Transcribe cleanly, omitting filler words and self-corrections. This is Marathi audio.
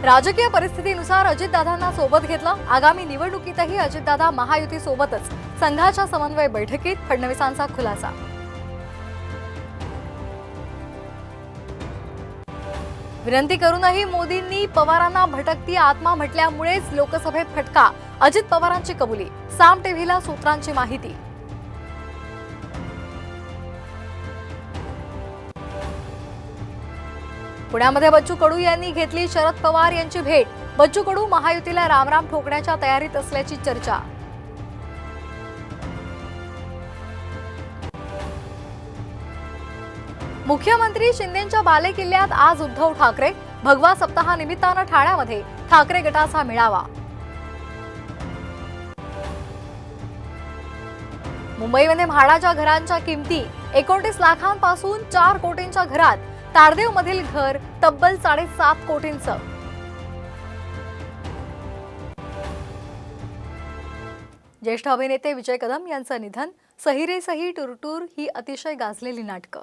राजकीय परिस्थितीनुसार अजितदादांना सोबत घेतलं। आगामी निवडणुकीतही अजितदादा महायुती सोबतच। संघाच्या समन्वय बैठकीत फडणवीसांचा खुलासा। विनंती करूनही मोदींनी पवारांना भटकती आत्मा म्हटल्यामुळेच लोकसभेत फटका। अजित पवारांची कबुली। साम टीव्हीला सूत्रांची माहिती। पुण्यामध्ये बच्चू कडू यांनी घेतली शरद पवार यांची भेट। बच्चू कडू महायुतीला रामराम ठोकण्याच्या तयारीत असल्याची चर्चा। मुख्यमंत्री शिंदेंच्या बालेकिल्ल्यात आज उद्धव ठाकरे। भगवा सप्ताहानिमित्तानं ठाण्यामध्ये ठाकरे गटाचा मेळावा। मुंबईमध्ये म्हाडाच्या घरांच्या किमती 29 लाखांपासून 4 कोटींच्या घरात। तारदेव मधील घर तब्बल 7.5 कोटींचं। ज्येष्ठ अभिनेते विजय कदम यांचं निधन। सही रे सही टूर टूर ही अतिशय गाजलेली नाटकं।